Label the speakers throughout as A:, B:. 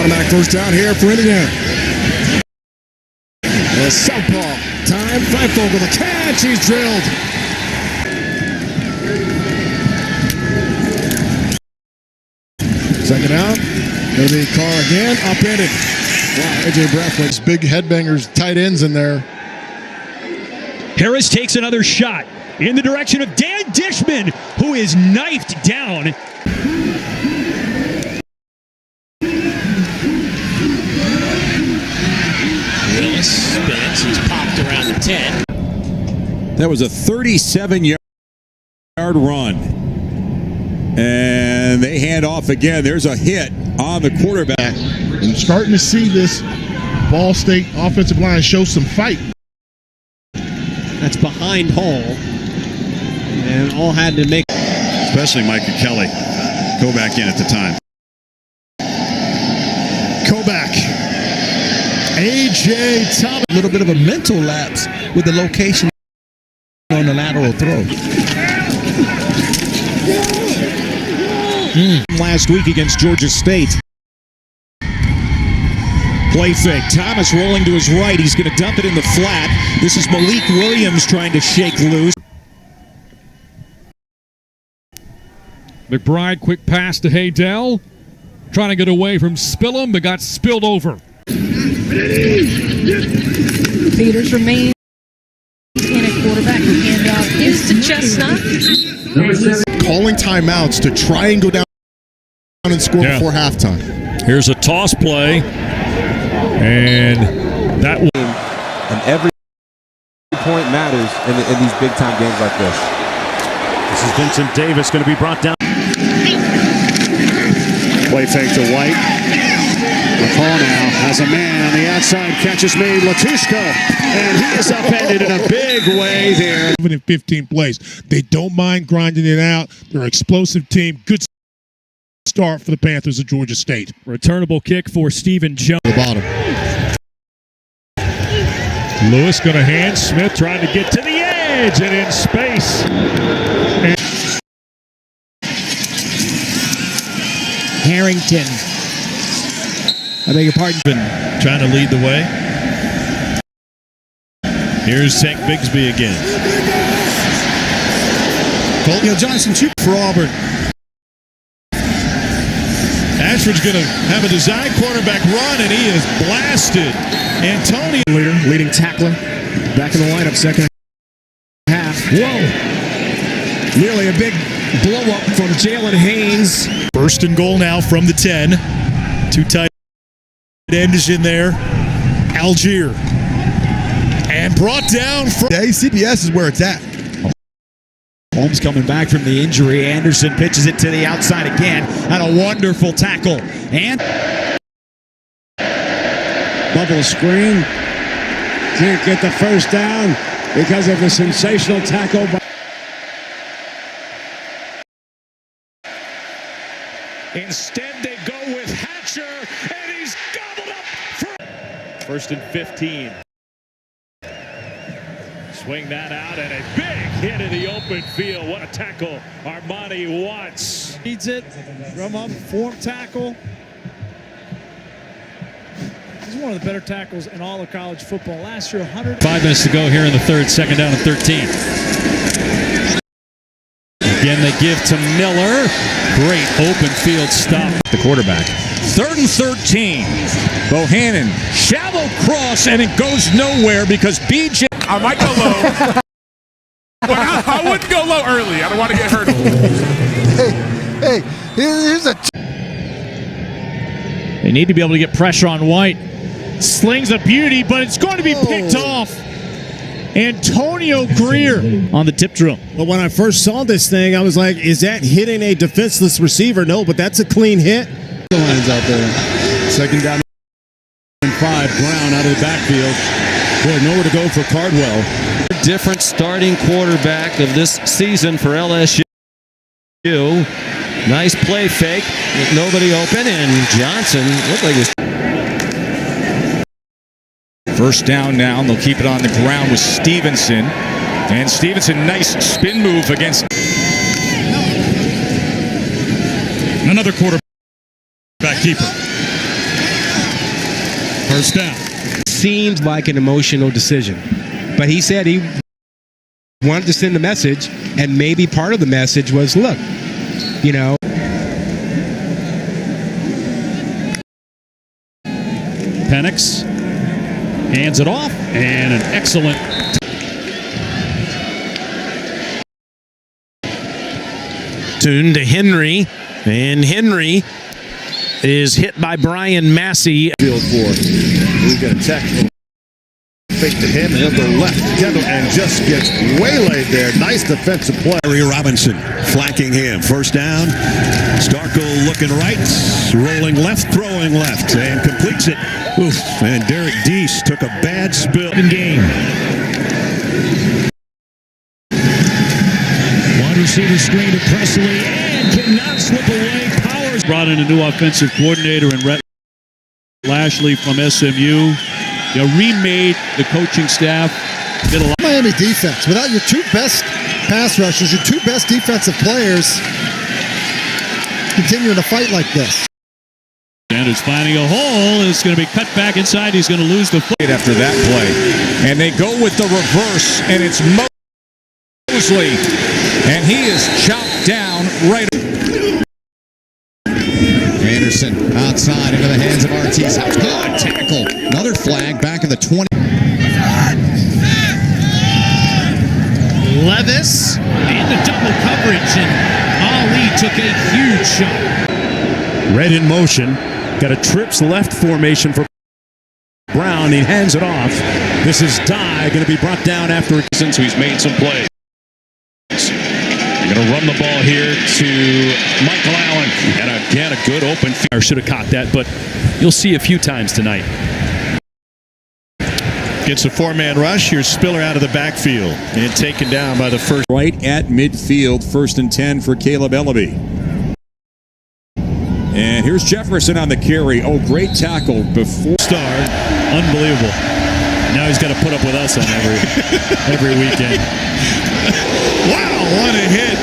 A: Automatic first down here for Indiana. The southpaw. Time. Brathwaite with a catch. He's drilled. Second out. Going to be Carr again. Upended. Wow, AJ Brathwaite's big headbangers, tight ends in there.
B: Harris takes another shot in the direction of Dan Dishman, who is knifed down.
C: Willis spins. He's popped around the 10.
D: That was a 37-yard run. And they hand off again. There's a hit on the quarterback.
A: And starting to see this Ball State offensive line show some fight.
E: That's behind Hall. And all had to make.
D: Especially Micah Kelly. Go back in at the time.
A: Kovac. A.J. Thomas.
F: A little bit of a mental lapse with the location on the lateral throw.
B: Last week against Georgia State. Play fake. Thomas rolling to his right. He's going to dump it in the flat. This is Malik Williams trying to shake loose.
G: McBride, quick pass to Haydell. Trying to get away from Spillum, but got spilled over.
H: Peters remains in a quarterback. The handoff is to Chestnut.
A: Calling timeouts to try and go down and score before halftime.
G: Here's a toss play. And that one.
I: And every point matters in these big-time games like this.
B: This is Vincent Davis going to be brought down. Play fake to White. McCall now has a man on the outside. Catch is made. Latushko. And he is upended in a big way there.
A: In 15 plays. They don't mind grinding it out. They're an explosive team. Good start for the Panthers of Georgia State.
G: Returnable kick for Stephen Jones.
A: The bottom.
G: Lewis going to hand. Smith trying to get to the edge and in space. And
E: Harrington. I beg your pardon.
G: trying to lead the way. Here's Zach Bigsby again.
A: Colton Johnson for Auburn.
G: Ashford's going to have a design quarterback run, and he is blasted. Antonio.
E: Leading tackler. Back in the lineup, second half. Whoa. Nearly a big blow-up from Jalen Haynes.
G: First and goal now from the 10. Two tight ends in there. Algier. And brought down from
A: The ACBS is where it's at.
B: Holmes coming back from the injury. Anderson pitches it to the outside again. And a wonderful tackle. And
E: Bubble screen. Can't get the first down because of the sensational tackle.
G: Instead, they go with Hatcher, and he's gobbled up. First and 15. Swing that out, and a big hit in the open field. What a tackle Armani wants.
E: Needs it from up, form tackle. He's one of the better tackles in all of college football. Last year, 100.
G: 5 minutes to go here in the third, second down and 13. Again, they give to Miller. Great open field stop.
B: the quarterback.
D: 3rd and 13. Bohannon, shallow cross, and it goes nowhere because BJ.
J: I might go low. But I wouldn't go low early. I don't want to get hurt.
F: Hey, here's a.
B: They need to be able to get pressure on White. Slings a beauty, but it's going to be picked off. Antonio Greer on the tip drill.
E: Well, when I first saw this thing, I was like, is that hitting a defenseless receiver? No, but that's a clean hit.
A: Lines out there. 2nd down and 5. Brown out of the backfield. Boy, nowhere to go for Cardwell.
K: Different starting quarterback of this season for LSU. Nice play fake with nobody open, and Johnson looked like he's.
D: First down now, and they'll keep it on the ground with Stevenson. And Stevenson, nice spin move against.
G: Another quarterback keeper.
A: First down.
F: Seemed like an emotional decision, but he said he wanted to send a message, and maybe part of the message was, look, you know.
B: Penix hands it off, and an excellent.
K: Tune to Henry, and Henry is hit by Brian Massey.
L: Field for. We've got a tackle. Fake to him, and he'll go left together and just gets waylaid there. Nice defensive play.
A: Harry Robinson flanking him. First down. Starkle looking right, rolling left, throwing left, and completes it. Oof. And Derek Deese took a bad spill in game.
B: Wide receiver screen to Presley, and cannot slip away. Powers brought in a new offensive coordinator in Rhett Lashley from SMU. You remade the coaching staff.
M: Miami defense, without your two best pass rushers, your two best defensive players, continuing to fight like this.
B: Sanders finding a hole. It's going to be cut back inside. He's going to lose the foot.
D: After that play. And they go with the reverse, and it's Mosley. And he is chopped down right.
N: Anderson outside into the hands of Ortiz. Good tackle. Another flag back in the 20.
C: Levis into double coverage, and Ali took a huge shot.
B: Red in motion. Got a trips left formation for Brown. He hands it off. This is Addae going to be brought down after since he's made some plays. They're going to run the ball here to Michael Allen. And again, a good open field. Should have caught that, but you'll see a few times tonight.
L: Gets a four-man rush. Here's Spiller out of the backfield and taken down by the first.
A: Right at midfield, 1st and 10 for Caleb Ellaby. And here's Jefferson on the carry. Oh, great tackle before.
B: Star, unbelievable. Now he's got to put up with us on every weekend.
L: Wow, what a hit.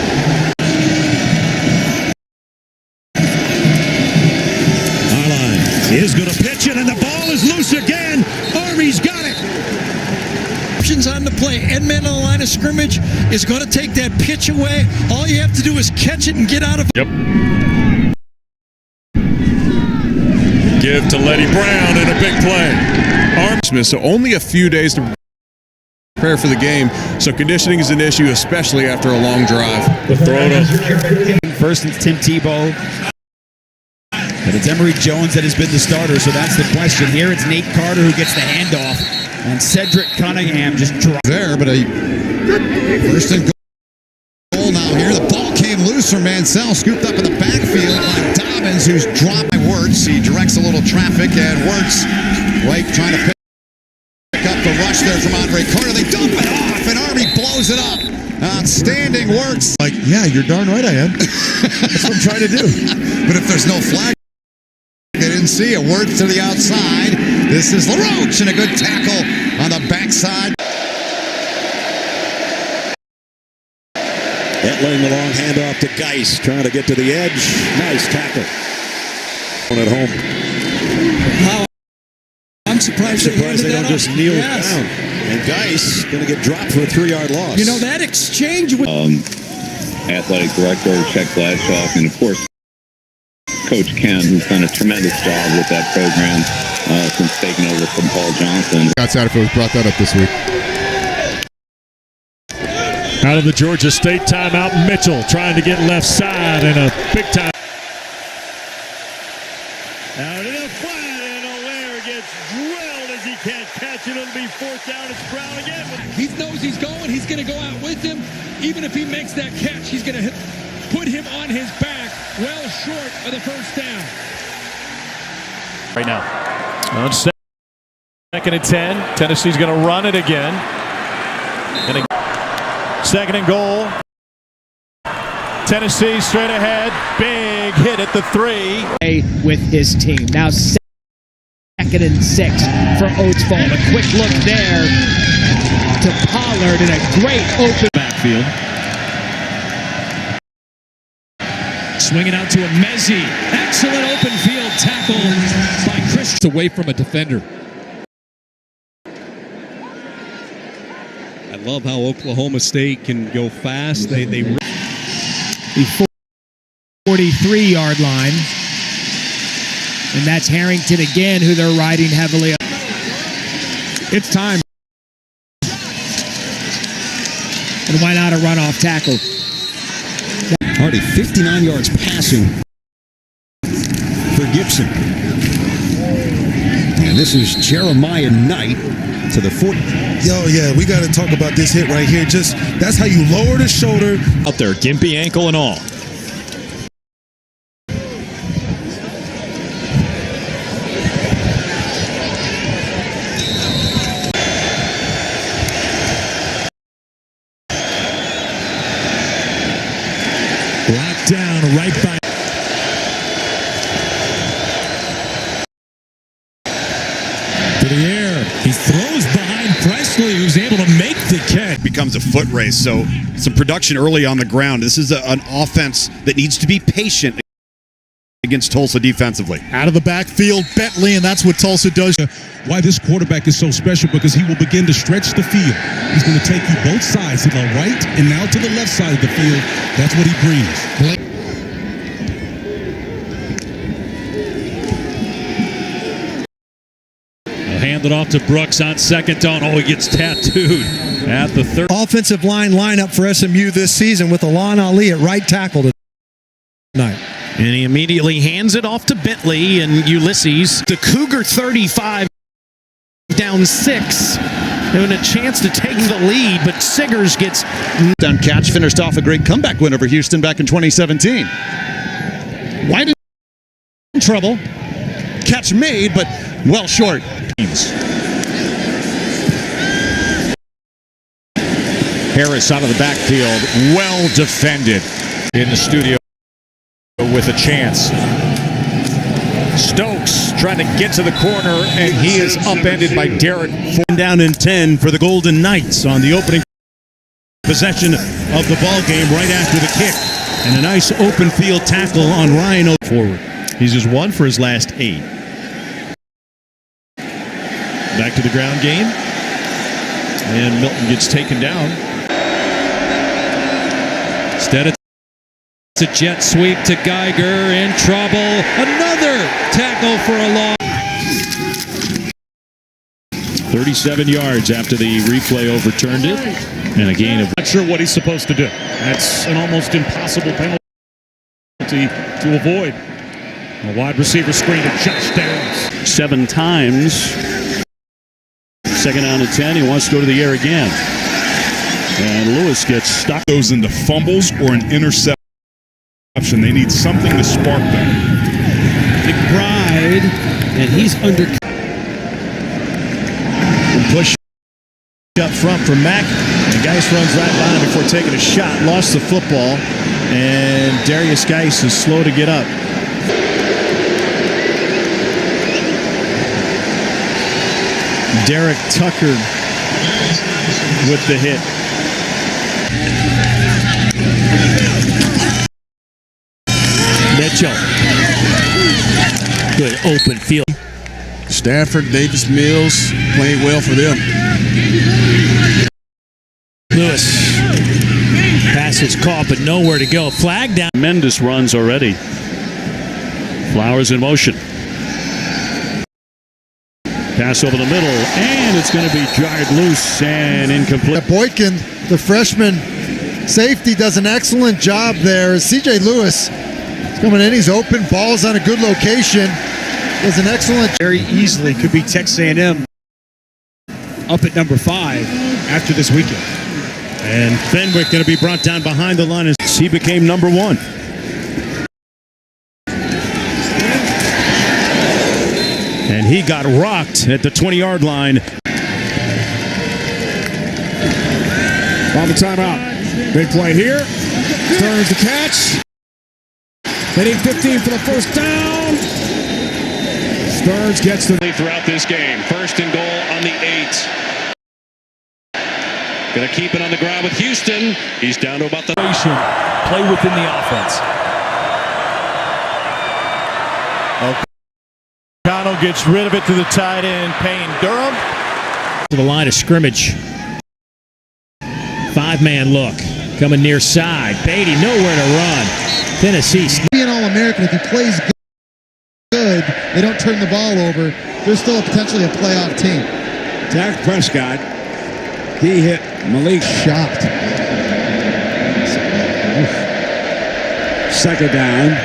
A: Arline is going to pitch it, and the ball is loose again. Army's got it.
O: Options on the play. Edman on the line of scrimmage is going to take that pitch away. All you have to do is catch it and get out of it.
B: Yep. Give to Letty Brown in a big play.
L: So only a few days to prepare for the game. So conditioning is an issue, especially after a long drive.
B: The throw to
E: First it's Tim Tebow. But it's Emory Jones that has been the starter, so that's the question. Here it's Nate Carter who gets the handoff. And Cedric Cunningham just dropped
N: there, but a first and goal now here. The ball came loose from Mansell, scooped up in the backfield by Dobbins, who's dropped by Wirtz. He directs a little traffic, and Wirtz, White trying to pick up the rush there from Andre Carter. They dump it off, and Army blows it up. Outstanding Wirtz.
L: Like, yeah, you're darn right I am. That's what I'm trying to do.
N: But if there's no flag, they didn't see it. Wirtz to the outside. This is LaRoche, and a good tackle on the backside.
A: Laying the long handoff to Geis, trying to get to the edge. Nice tackle. At home.
O: I'm surprised
A: they don't just kneel down. And Geis going to get dropped for a 3-yard loss.
O: You know, that exchange with
P: athletic director Chuck Glashoff, and of course Coach Ken, who's done a tremendous job with that program since taking over from Paul Johnson.
L: Outside if it was brought that up this week.
B: out of the Georgia State timeout. Mitchell trying to get left side and a big time. Out in the flat, and O'Leary gets drilled as he can't catch it. It'll be fourth down. It's Brown again.
O: He knows he's going. He's going to go out with him. Even if he makes that catch, he's going to put him on his back, well short of the first down.
B: Right now. On second and 10. Tennessee's going to run it again. And second and goal. Tennessee straight ahead. Big hit at the 3.
Q: With his team. Now second and 6 for Oatsfall. A quick look there to Pollard and a great open
B: backfield. Swinging out to a Mezzi. Excellent open field tackle by Chris
O: It's away from a defender.
K: I love how Oklahoma State can go fast. They
Q: The 43-yard line. And that's Harrington again, who they're riding heavily. It's time. And why not a runoff tackle?
N: Already 59 yards passing for Gibson. And this is Jeremiah Knight to the 40.
R: Yo, yeah, we got to talk about this hit right here. Just that's how you lower the shoulder.
B: Out there, gimpy ankle and all. Locked down right by. To the air. He throws behind Presley, who's able to make the catch.
S: Becomes a foot race, so some production early on the ground. This is an offense that needs to be patient against Tulsa defensively.
G: Out of the backfield, Bentlee, and that's what Tulsa does.
T: Why this quarterback is so special, because he will begin to stretch the field. He's going to take you both sides, to the right and now to the left side of the field. That's what he brings.
B: Hand it off to Brooks on second down. Oh, he gets tattooed at the third.
U: Offensive line lineup for SMU this season with Alon Ali at right tackle tonight.
C: And he immediately hands it off to Bentlee and Ulysses. The Cougar 35 down 6. Having a chance to take the lead, but Siggers gets
S: down catch, finished off a great comeback win over Houston back in 2017. White in trouble. Catch made, but well short.
D: Harris out of the backfield, well defended in the studio with a chance. Stokes trying to get to the corner, and he is upended by Derek.
B: Down in 10 for the Golden Knights on the opening possession of the ball game right after the kick. And a nice open field tackle on Ryan forward. He's just 1 for his last 8. Back to the ground game. And Milton gets taken down. Instead, it's a jet sweep to Geiger, in trouble. Another tackle for a loss. 37 yards after the replay overturned it. And a gain of...
G: Not sure what he's supposed to do. That's an almost impossible penalty to avoid. A wide receiver screen to Josh Downs.
B: 7 times. Second down and 10. He wants to go to the air again. And Lewis gets stuck.
J: Goes into fumbles or an interception. They need something to spark that.
Q: McBride, and he's under.
A: Push up front from Mack. And Geis runs right by him before taking a shot. Lost the football. And Darius Geis is slow to get up. Derek Tucker with the hit.
C: Mitchell. Good open field.
T: Stafford, Davis Mills playing well for them.
C: Lewis. Pass is caught, but nowhere to go. Flag down.
B: Tremendous runs already. Flowers in motion. Pass over the middle, and it's going to be jarred loose and incomplete.
M: Boykin, the freshman safety, does an excellent job there. C.J. Lewis is coming in. He's open. Ball's on a good location. Does an excellent.
E: Very easily could be Texas A&M up at number 5 after this weekend.
B: And Fenwick going to be brought down behind the line as he became number 1. And he got rocked at the 20-yard line.
D: On the timeout. Big play here. Stearns the catch. They need 15 for the first down. Stearns gets the
B: lead throughout this game. First and goal on the 8. Going to keep it on the ground with Houston. He's down to about the...
C: Play within the offense.
A: Okay.
G: Connell gets rid of it to the tight end, Payne Durham.
D: To the line of scrimmage. 5-man look. Coming near side. Beatty nowhere to run. Tennessee.
M: Be an All-American if he plays good. They don't turn the ball over. They're still potentially a playoff team.
D: Dak Prescott. He hit Malik.
M: Shocked.
D: Second down.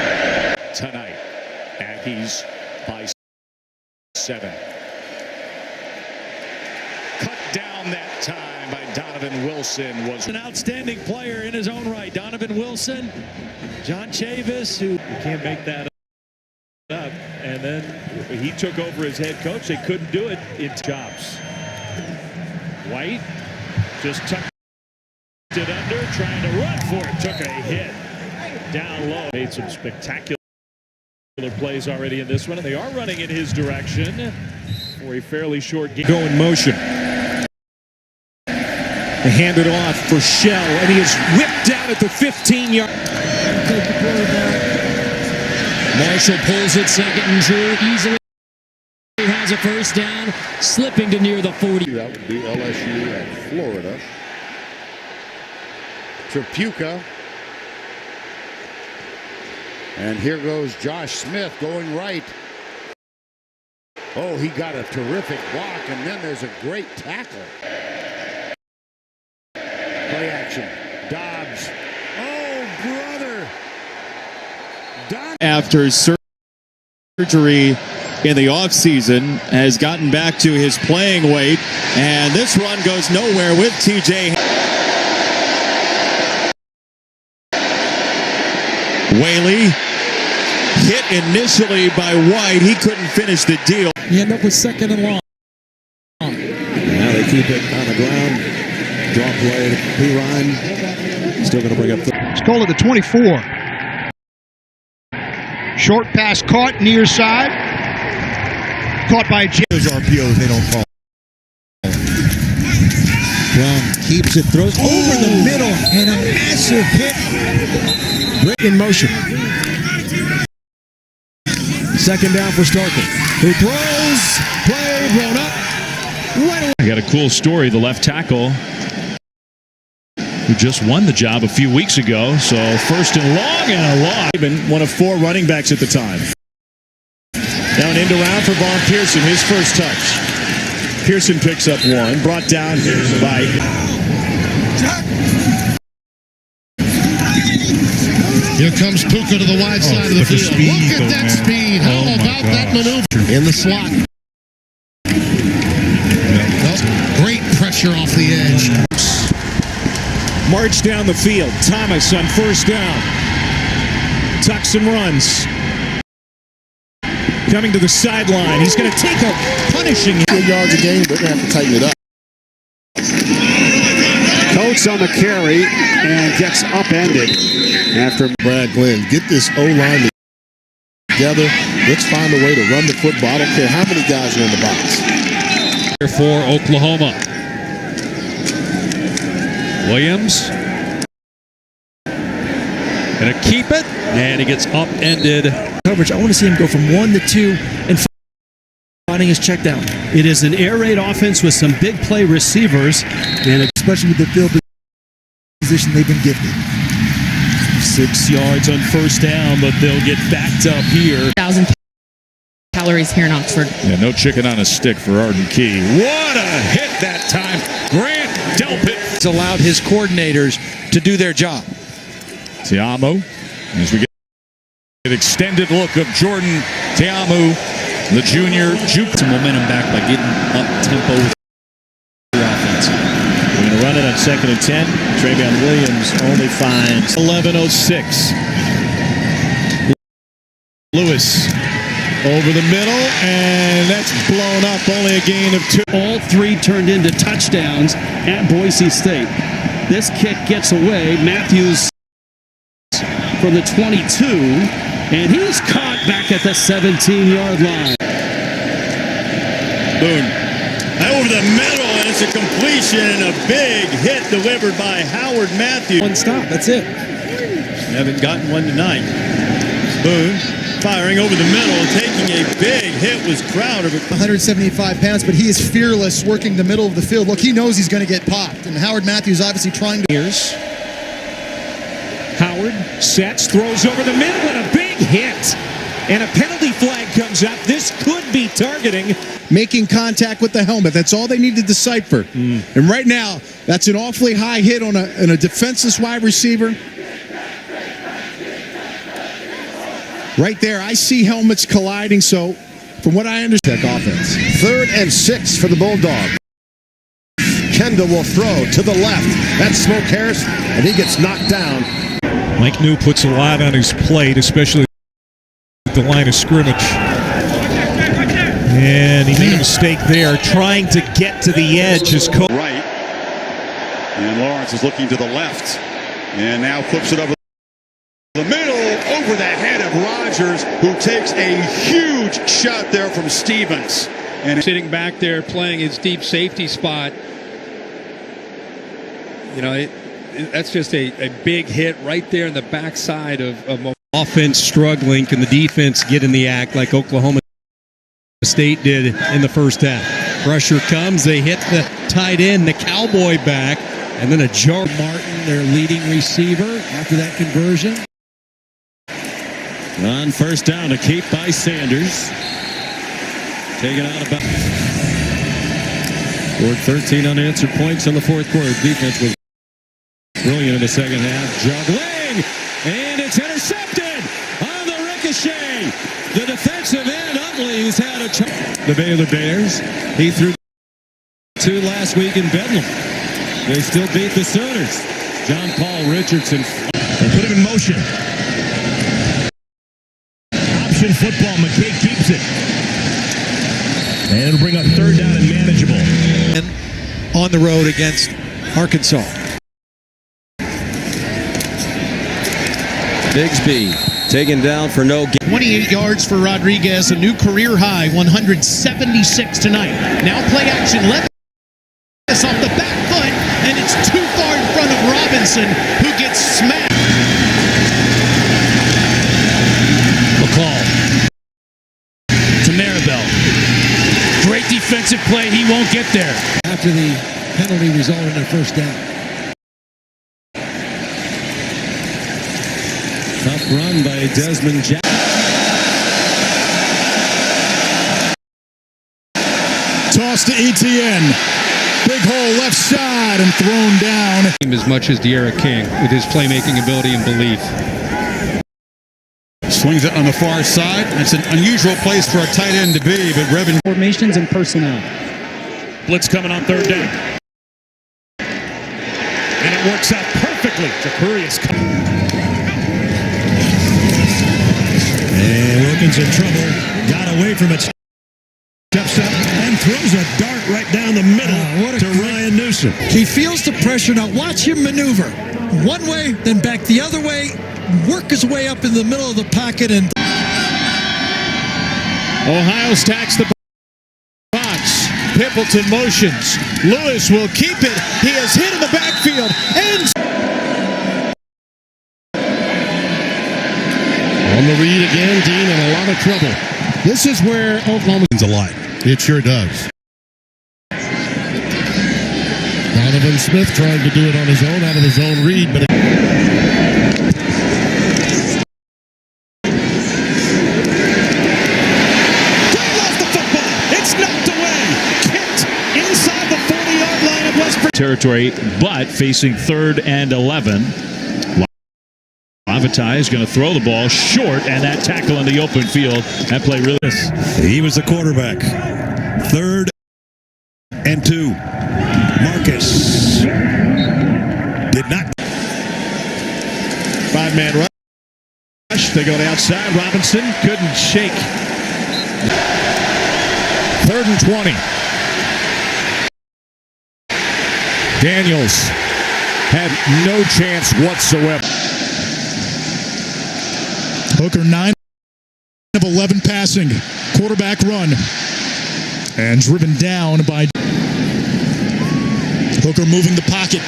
D: Tonight. Aggies by 7. Cut down that time by Donovan Wilson. Was an outstanding player in his own right. Donovan Wilson, John Chavis, who...
G: You can't make that up. And then he took over as head coach. They couldn't do it in jobs. White just tucked it under, trying to run for it. Took a hit down low. Made some spectacular plays already in this one, and they are running in his direction for a fairly short game.
D: Go in motion. They hand it off for Shell, and he is whipped down at the 15-yard.
Q: Marshall pulls it second and Drew easily has a first down, slipping to near the 40.
L: That would be LSU and Florida. Tripucka. And here goes Josh Smith going right. Oh, he got a terrific block, and then there's a great tackle. Play action. Dobbs. Oh, brother.
H: After surgery in the offseason, has gotten back to his playing weight, and this run goes nowhere with TJ. Whaley hit initially by White. He couldn't finish the deal.
U: He ended up with second and long.
L: Now they keep it on the ground. Draw play to Bryan. Still going to bring up the...
V: It's called at the 24. Short pass caught near side. Caught by Jim.
U: Those RPOs they don't call. Brown keeps it, throws over the middle, and a massive hit. Break in motion. Second down for Starkey. Who throws, play blown up. Right away.
B: I got a cool story. The left tackle who just won the job a few weeks ago. So first and long and a long.
A: Even one of 4 running backs at the time. Now an end around for Vaughn Pearson, his first touch. Pearson picks up 1, brought down by...
U: Here comes Puka to the wide side of the field. Look at that speed. How about that maneuver? In the slot. Great pressure off the edge.
D: March down the field. Thomas on first down. Tucks and runs. Coming to the sideline. He's going to take a punishing
L: 2 yards a game. They're going to have to tighten it up.
D: Coates on the carry and gets upended after
L: Brad Glenn, get this O-line together. Let's find a way to run the football. I don't care how many guys are in the box.
C: For Oklahoma. Williams. Gonna keep it, and he gets upended.
U: Coverage. I want to see him go from 1 to 2 and finding his check down.
C: It is an air raid offense with some big play receivers, and
U: especially with the field position they've been gifted.
C: 6 yards on first down, but they'll get backed up here.
W: 1,000 calories here in Oxford.
B: Yeah, no chicken on a stick for Arden Key. What a hit that time. Grant Delpit.
U: It's allowed his coordinators to do their job.
B: Tiamu, as we get an extended look of Jordan Tiamu, the junior juke.
K: Some momentum back by getting up tempo with the offense.
A: We're going to run it on 2nd and 10. Travion Williams only finds 11:06.
D: Lewis over the middle, and that's blown up. Only a gain of 2.
C: All 3 turned into touchdowns at Boise State. This kick gets away. Matthews from the 22, and he's caught back at the 17-yard line.
A: Boone. Over the middle, and it's a completion and a big hit delivered by Howard Matthews.
U: One stop, that's it.
A: Haven't gotten one tonight. Boone firing over the middle, taking a big
H: hit was Crowder.
F: 175 pounds, but he is fearless working the middle of the field. Look, he knows he's going to get popped, and Howard Matthews obviously trying to.
B: Howard sets, throws over the middle, and a big hit. And a penalty flag comes up. This could be targeting.
S: Making contact with the helmet. That's all they need to decipher. And right now, that's an awfully high hit on a defenseless wide receiver. Right there, I see helmets colliding, so from what I understand,
L: offense. 3rd and 6 for the Bulldogs. Kendall will throw to the left. That's Smoke Harris, and he gets knocked down.
B: Mike New puts a lot on his plate, especially at the line of scrimmage. And he made a mistake there, trying to get to the edge. His coach.
H: Right. And Lawrence is looking to the left. And now flips it over the middle, over the head of Rogers, who takes a huge shot there from Stevens.
O: And sitting back there playing his deep safety spot. You know, that's just a big hit right there in the backside of
B: offense struggling. Can the defense get in the act like Oklahoma State did in the first half? Pressure comes, they hit the tight end, the Cowboy back, and then a jar.
C: Martin, their leading receiver, after that conversion.
K: On first down, a keep by Sanders. Taken out about. Scored 13 unanswered points in the fourth quarter. Defense was brilliant in the second half. Juggling, and it's intercepted on the ricochet. The defensive end, Utley, who's had a the Baylor Bears. He threw 2 last week in Bentlee. They still beat the Sooners. John Paul Richardson.
T: They put him in motion. Option football. McKay keeps it. And it'll bring up 3rd down and manageable.
F: And on the road against Arkansas.
K: Bigsby taken down for no gain.
I: 28 yards for Rodriguez, a new career high, 176 tonight. Now play action, let this off the back foot, and it's too far in front of Robinson, who gets smacked.
C: McCall to Maribel. Great defensive play. He won't get there. After the penalty resulted in a first down.
K: Tough run by Desmond Jackson.
D: Toss to ETN. Big hole left side and thrown down.
O: As much as De'Ara King with his playmaking ability and belief.
S: Swings it on the far side. It's an unusual place for a tight end to be, but Revin.
C: Formations and personnel.
G: Blitz coming on 3rd down. And it works out perfectly. Jacurius coming.
A: And Wilkins in trouble. Got away from it. Steps up and throws a dart right down the middle to Ryan Newsom.
I: He feels the pressure. Now watch him maneuver. One way, then back the other way. Work his way up in the middle of the pocket. And
S: Ohio stacks the box. Pimpleton motions. Lewis will keep it. He is hit in the backfield. And
U: On the read again, Dean in a lot of trouble. This is where Oklahoma's a lot. It sure does. Donovan Smith trying to do it on his own, out of his own read, but
G: territory, but facing 3rd and 11. Lavatai is going to throw the ball short, and that tackle in the open field. That play really.
A: He was the quarterback. 3rd and 2. Marcus did not.
S: 5-man rush. They go to outside. Robinson couldn't shake. 3rd and 20. Daniels had no chance whatsoever.
D: Hooker 9 of 11 passing. Quarterback run. And driven down by Hooker moving the pocket.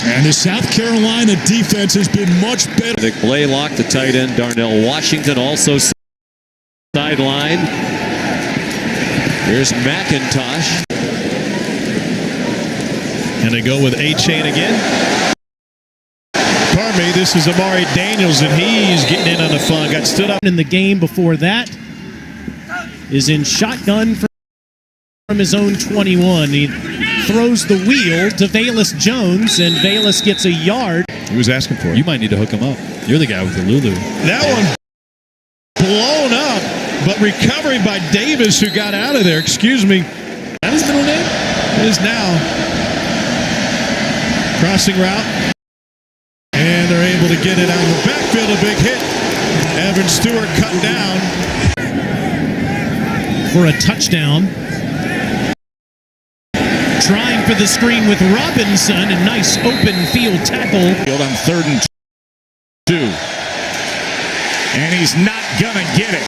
D: And the South Carolina defense has been much better.
K: Blaylock, the tight end, Darnell Washington also sideline. Here's McIntosh.
N: And they go with A-Chain again. Pardon me, this is Amari Daniels, and he's getting in on the fun. Got stood up
I: in the game before that. Is in shotgun from his own 21. He throws the wheel to Velus Jones, and Velus gets a yard.
N: He was asking for it.
B: You might need to hook him up. You're the guy with the Lulu.
N: That one blown up, but recovery by Davis, who got out of there. Excuse me. That his middle name? It is now. Crossing route. And they're able to get it out of the backfield. A big hit. Evan Stewart cut down
I: for a touchdown. Trying for the screen with Robinson. A nice open field tackle.
N: On 3rd and 2. And he's not going to get it.